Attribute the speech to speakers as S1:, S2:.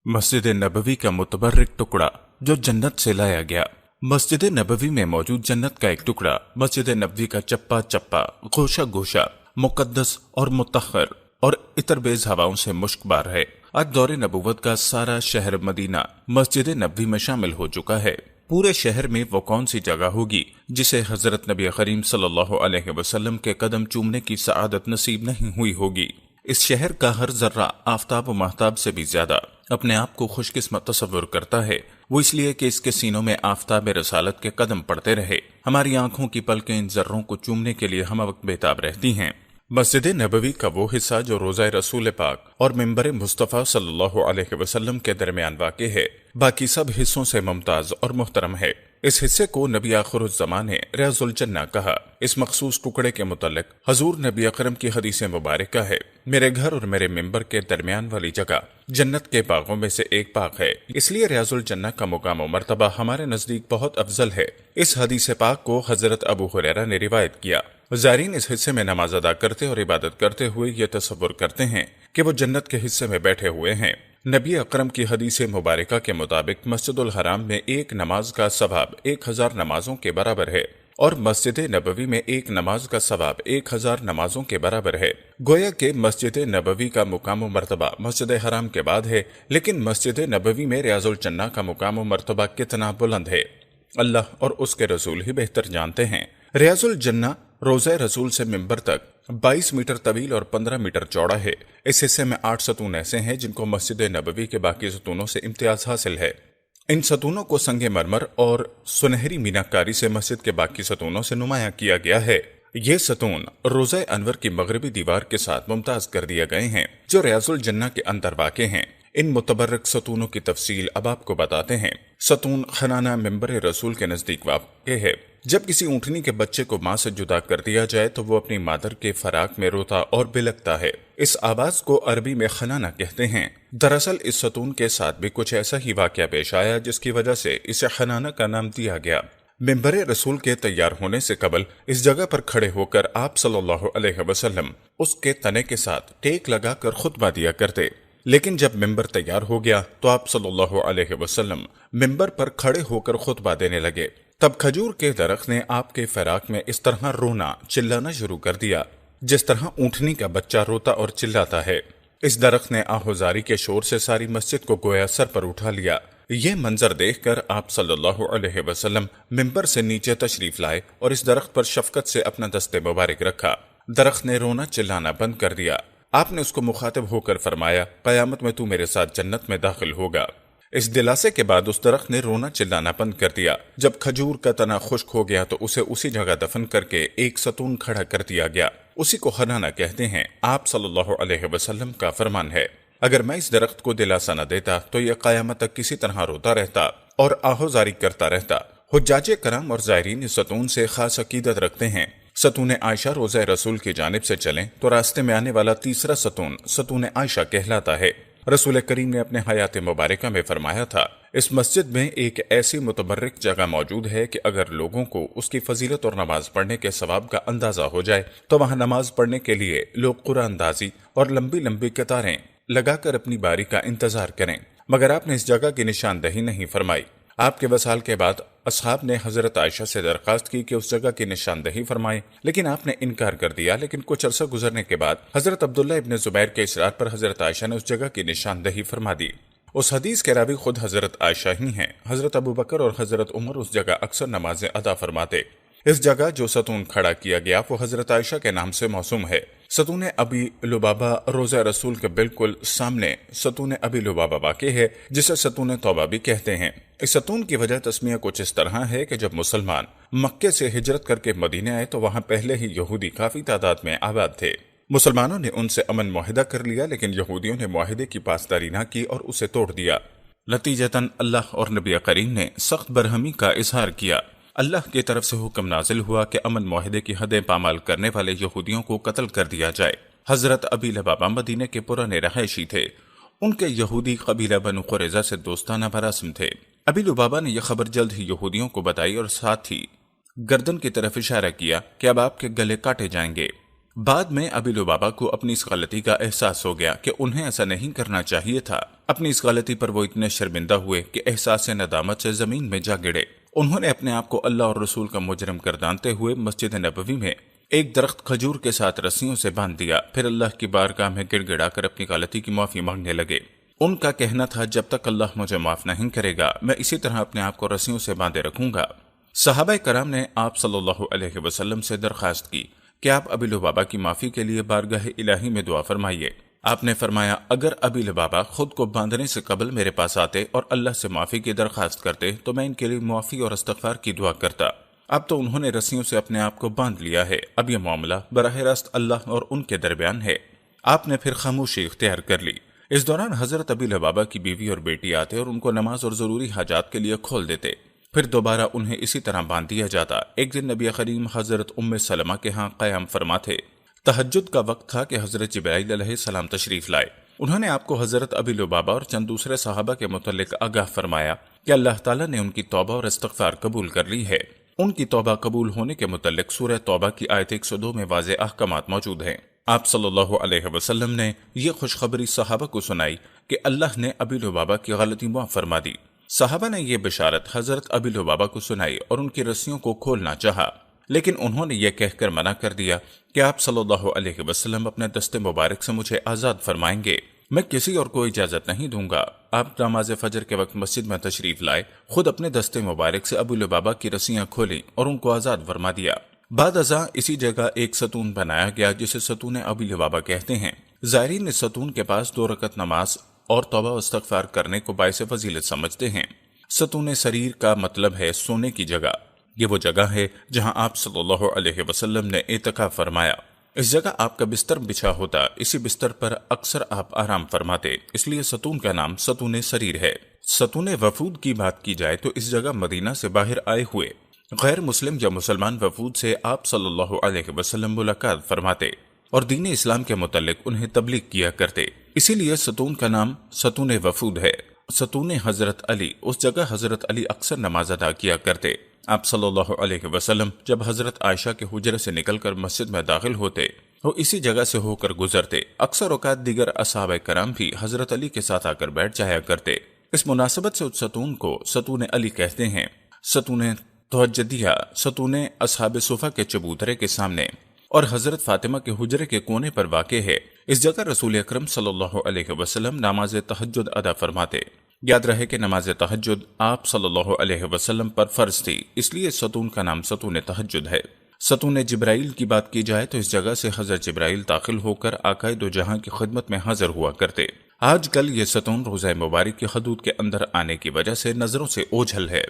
S1: मस्जिद नबवी का मुतबर्रिक टुकड़ा जो जन्नत से लाया गया। मस्जिद नबवी में मौजूद जन्नत का एक टुकड़ा मस्जिद नबवी का चप्पा चप्पा, गोशा गोशा, मुकद्दस और मुतहर और इतर बेज हवाओं से मुश्कबार है। आज दौरे नबूवत का सारा शहर मदीना मस्जिद नबवी में शामिल हो चुका है। पूरे शहर में वो कौन सी जगह होगी जिसे हजरत नबी करीम सल्लल्लाहु अलैहि वसल्लम के कदम चूमने की सआदत नसीब नहीं हुई होगी। इस शहर का हर जर्रा आफताब व महताब से भी ज्यादा अपने आप को खुशकिस्मत तस्वुर करता है। वो इसलिए कि इसके सीनों में आफताब रसालत के कदम पड़ते रहे। हमारी आंखों की पलकें इन जर्रों को चूमने के लिए हम वक्त बेताब रहती हैं। मस्जिद नबवी का वो हिस्सा जो रोज़ा रसूल पाक और मिंबर मुस्तफ़ा सल्लल्लाहु अलैहि वसल्लम के दरमियान वाक़े है, बाकी सब हिस्सों से मुमताज और मुहतरम है। इस हिस्से को नबी आखिरुज़्ज़मान ने रियाज़ुल जन्ना कहा। इस मखसूस टुकड़े के मुतल्लिक हजूर नबी अकरम की हदीस मुबारका है, मेरे घर और मेरे मिंबर के दरमियान वाली जगह जन्नत के बागों में से एक बाग है, इसलिए रियाज़ुल जन्ना का मुकाम और मर्तबा हमारे नजदीक बहुत अफजल है। इस हदीस पाक को हजरत अबू हुरैरा ने रिवायत किया। ज़ायरीन इस हिस्से में नमाज अदा करते और इबादत करते हुए ये तसव्वुर करते हैं कि वो जन्नत के हिस्से में बैठे हुए हैं। नबी अकरम की हदीस मुबारका के मुताबिक मस्जिदुल हराम में एक नमाज का सवाब 1000 नमाजों के बराबर है और मस्जिद नबवी में एक नमाज का सवाब 1000 नमाजों के बराबर है। गोया के मस्जिद नबवी का मुकाम मर्तबा मस्जिद हराम के बाद है, लेकिन मस्जिद नबवी में रियाज़ुल जन्ना का मुकाम मर्तबा कितना बुलंद है अल्लाह और उसके रसूल ही बेहतर जानते हैं। रियाज़ुल जन्ना रोज़ा रसूल से मिंबर तक 22 मीटर तवील और 15 मीटर चौड़ा है। इस हिस्से में 8 सतून ऐसे हैं जिनको मस्जिद नबवी के बाकी सतूनों से इम्तियाज हासिल है। इन सतूनों को संगे मरमर और सुनहरी मीनाकारी से मस्जिद के बाकी सतूनों से नुमाया किया गया है। ये सतून रोज़ा अनवर की मगरबी दीवार के साथ मुमताज कर दिए गए हैं जो रियाज़ुल जन्ना के अंदर वाक़े हैं। इन मुतबर्रक सतूनों की तफसील अब आपको बताते हैं। सतून खनाना मिंबर रसूल के नजदीक वाक़े है। जब किसी ऊँटनी के बच्चे को माँ से जुदा कर दिया जाए तो वो अपनी मादर के फराक में रोता और बिलकता है। इस आवाज को अरबी में खनाना कहते हैं। दरअसल इस सतून के साथ भी कुछ ऐसा ही वाक़या पेश आया जिसकी वजह से इसे खनाना का नाम दिया गया। मिंबर रसूल के तैयार होने से कबल इस जगह पर खड़े होकर आप सल्लल्लाहु अलैहि वसल्लम उसके तने के साथ टेक लगाकर खुतबा दिया करते, लेकिन जब मिंबर तैयार हो गया तो आप सल्लल्लाहु अलैहि वसल्लम मिंबर पर खड़े होकर खुतबा देने लगे। तब खजूर के दरख्त ने आपके फराक में इस तरह रोना चिल्लाना शुरू कर दिया जिस तरह ऊँटनी का बच्चा रोता और चिल्लाता है। इस दरख्त ने आहोजारी के शोर से सारी मस्जिद को गोया सर पर उठा लिया। ये मंजर देखकर आप सल्लल्लाहु अलैहि वसल्लम मिंबर से नीचे तशरीफ लाए और इस दरख्त पर शफकत से अपना दस्ते मुबारक रखा। दरख्त ने रोना चिल्लाना बंद कर दिया। आपने उसको मुखातिब होकर फरमाया, कयामत में तू मेरे साथ जन्नत में दाखिल होगा। इस दिलासे के बाद उस दरख्त ने रोना चिल्लाना बंद कर दिया। जब खजूर का तना खुश्क हो गया तो उसे उसी जगह दफन करके एक सतून खड़ा कर दिया गया। उसी को खनाना कहते हैं। आप सल्लल्लाहु अलैहि वसल्लम का फरमान है, अगर मैं इस दरख्त को दिलासा न देता तो यह कयामत तक किसी तरह रोता रहता और आहोजारी करता रहता। हुज्जाजे करम और ज़ायरीन इस सतून से खास अकीदत रखते हैं। सतून आयशा रोज़ा रसूल की जानिब से चलें तो रास्ते में आने वाला तीसरा सतून सतून आयशा कहलाता है। रसूल करीम ने अपने हयात मुबारका में फरमाया था, इस मस्जिद में एक ऐसी मुतबर्रिक जगह मौजूद है कि अगर लोगों को उसकी फजीलत और नमाज पढ़ने के सवाब का अंदाजा हो जाए तो वहाँ नमाज पढ़ने के लिए लोग कुरानदाजी और लंबी लंबी कतारें लगाकर अपनी बारी का इंतजार करें। मगर आपने इस जगह की निशानदही नहीं फरमाई। आपके वसाल के बाद असहाब ने हजरत आयशा से दरखास्त की कि उस जगह की निशानदही फरमाए, लेकिन आपने इनकार कर दिया। लेकिन कुछ अरसा गुजरने के बाद हजरत अब्दुल्ला इब्न जुबैर के इसरार पर हजरत आयशा ने उस जगह की निशानदही फरमा दी। उस हदीस के रावी खुद हजरत आयशा ही हैं। हजरत अबू बकर और हजरत उमर उस जगह अक्सर नमाजें अदा फरमाते। इस जगह जो सतून खड़ा किया गया वो हजरत आयशा के नाम से मौसूम है। सतून अबी लुबाबा रोज़ा रसूल के बिल्कुल सामने सतून अबी लुबाबा वाक़े है, जिसे सतून तौबा भी कहते हैं। इस सतून की वजह तस्मिया कुछ इस तरह है कि जब मुसलमान मक्के से हिजरत करके मदीने आए तो वहाँ पहले ही यहूदी काफी तादाद में आबाद थे। मुसलमानों ने उनसे अमन मुआहिदा कर लिया, लेकिन यहूदियों ने मुआहिदे की पासदारी न की और उसे तोड़ दिया। नतीजतन अल्लाह और नबी करीम ने सख्त बरहमी का इजहार किया। अल्लाह की तरफ से हुक्म नाजिल हुआ कि अमन मुआहिदे की हदें पामाल करने वाले यहूदियों को कत्ल कर दिया जाए। हजरत अबी लबाबा मदीने के पुराने रहायशी थे। उनके यहूदी कबीला बनु कुरैज़ा से दोस्ताना बरासम थे। अबी लुबाबा ने यह खबर जल्द ही यहूदियों को बताई और साथ ही गर्दन की तरफ इशारा किया कि अब आपके गले काटे जाएंगे। بعد میں ابی لبابہ کو اپنی اس غلطی کا احساس ہو گیا کہ انہیں ایسا نہیں کرنا چاہیے تھا۔ اپنی اس غلطی پر وہ اتنے شرمندہ ہوئے کہ احساس ندامت سے زمین میں جا گڑے۔ انہوں نے اپنے آپ کو اللہ اور رسول کا مجرم گردانتے ہوئے مسجد نبوی میں ایک درخت کھجور کے ساتھ رسیوں سے باندھ دیا، پھر اللہ کی بارگاہ میں گڑ گڑا کر اپنی غلطی کی معافی مانگنے لگے۔ ان کا کہنا تھا، جب تک اللہ مجھے معاف نہیں کرے گا میں اسی طرح اپنے آپ کو رسیوں سے باندھے رکھوں گا۔ صحابہ کرام نے آپ صلی اللہ علیہ وسلم سے درخواست کی کہ آپ ابی لبابہ کی معافی کے لیے بارگاہ الہی میں دعا فرمائیے۔ آپ نے فرمایا، اگر ابی لبابہ خود کو باندھنے سے قبل میرے پاس آتے اور اللہ سے معافی کی درخواست کرتے تو میں ان کے لیے معافی اور استغفار کی دعا کرتا۔ اب تو انہوں نے رسیوں سے اپنے آپ کو باندھ لیا ہے، اب یہ معاملہ براہ راست اللہ اور ان کے درمیان ہے۔ آپ نے پھر خاموشی اختیار کر لی۔ اس دوران حضرت ابی لبابہ کی بیوی اور بیٹی آتے اور ان کو نماز اور ضروری حاجات کے لیے کھول دیتے، پھر دوبارہ انہیں اسی طرح باندھ دیا جاتا۔ ایک دن نبی کریم حضرت ام سلمہ کے ہاں قیام فرما تھے۔ تہجد کا وقت تھا کہ حضرت جبرائیل علیہ السلام تشریف لائے۔ انہوں نے آپ کو حضرت ابی لبابہ اور چند دوسرے صحابہ کے متعلق آگاہ فرمایا کہ اللہ تعالیٰ نے ان کی توبہ اور استغفار قبول کر لی ہے۔ ان کی توبہ قبول ہونے کے متعلق سورہ توبہ کی آیت 102 میں واضح احکامات موجود ہیں۔ آپ صلی اللہ علیہ وسلم نے یہ خوشخبری صحابہ کو سنائی کہ اللہ نے ابی لبابہ کی غلطی معاف فرما دی۔ صحابہ نے یہ بشارت حضرت ابی لبابہ کو سنائی اور ان کی رسیوں کو کھولنا چاہا، لیکن انہوں نے یہ کہہ کر منع کر دیا کہ آپ صلی اللہ علیہ وسلم اپنے دست مبارک سے مجھے آزاد فرمائیں گے، میں کسی اور کو اجازت نہیں دوں گا۔ آپ نماز فجر کے وقت مسجد میں تشریف لائے، خود اپنے دست مبارک سے ابو لبابہ کی رسیاں کھولیں اور ان کو آزاد فرما دیا۔ بعد ازاں اسی جگہ ایک ستون بنایا گیا جسے ستون ابی لبابہ کہتے ہیں۔ زائرین اس ستون کے پاس 2 رکعت نماز اور توبہ و استغفار کرنے کو باعث فضیلت سمجھتے ہیں۔ ستون سریر کا مطلب ہے سونے کی جگہ۔ یہ وہ جگہ ہے جہاں آپ صلی اللہ علیہ وسلم نے اعتکاف فرمایا۔ اس جگہ آپ کا بستر بچھا ہوتا، اسی بستر پر اکثر آپ آرام فرماتے، اس لیے ستون کا نام ستون سریر ہے۔ ستون وفود کی بات کی جائے تو اس جگہ مدینہ سے باہر آئے ہوئے غیر مسلم یا مسلمان وفود سے آپ صلی اللہ علیہ وسلم ملاقات فرماتے اور دین اسلام کے متعلق انہیں تبلیغ کیا کرتے، اسی لیے ستون کا نام ستون وفود ہے۔ ستون حضرت علی، اس جگہ حضرت علی اکثر نماز ادا کیا کرتے۔ آپ صلی اللہ علیہ وسلم جب حضرت عائشہ کے حجرے سے نکل کر مسجد میں داخل ہوتے وہ اسی جگہ سے ہو کر گزرتے۔ اکثر اوقات دیگر اصحاب کرام بھی حضرت علی کے ساتھ آ کر بیٹھ جایا کرتے۔ اس مناسبت سے اس ستون کو ستون علی کہتے ہیں۔ ستون تہجدیہ ستون اصحاب صفہ کے چبوترے کے سامنے اور حضرت فاطمہ کے حجرے کے کونے پر واقع ہے۔ اس جگہ رسول اکرم صلی اللہ علیہ وسلم نماز تہجد ادا فرماتے۔ یاد رہے کہ نماز تہجد آپ صلی اللہ علیہ وسلم پر فرض تھی، اس لیے ستون کا نام ستون تہجد ہے۔ ستون جبرائیل کی بات کی جائے تو اس جگہ سے حضرت جبرائیل داخل ہو کر آقائے دو جہاں کی خدمت میں حاضر ہوا کرتے۔ آج کل یہ ستون روضہ مبارک کی حدود کے اندر آنے کی وجہ سے نظروں سے اوجھل ہے۔